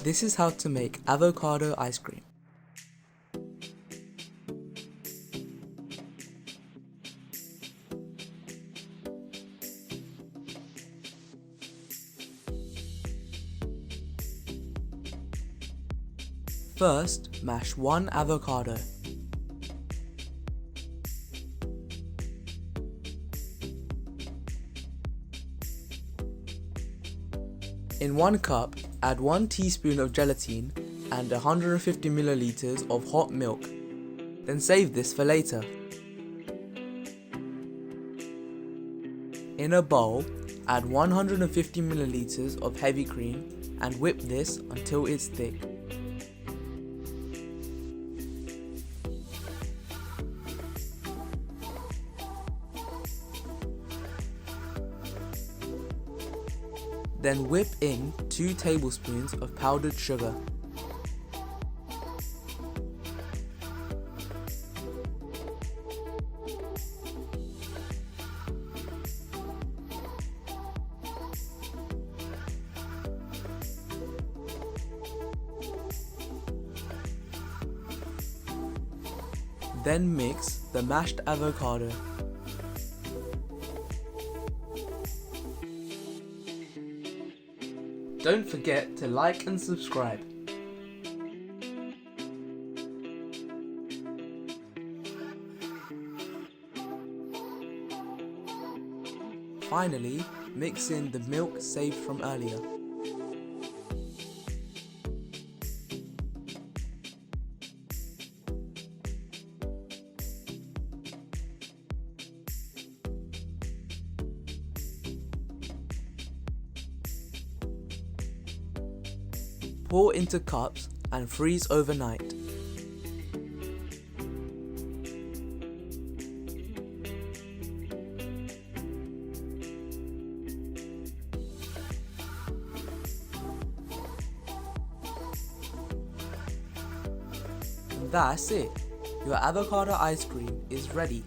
This is how to make avocado ice cream. First, mash 1 avocado. In 1 cup, add 1 teaspoon of gelatine and 150 milliliters of hot milk. Then save this for later. In a bowl, add 150 milliliters of heavy cream and whip this until it's thick. Then whip in 2 tablespoons of powdered sugar. Then mix the mashed avocado. Don't forget to like and subscribe. Finally, mix in the milk saved from earlier. Pour into cups and freeze overnight. And that's it. Your avocado ice cream is ready.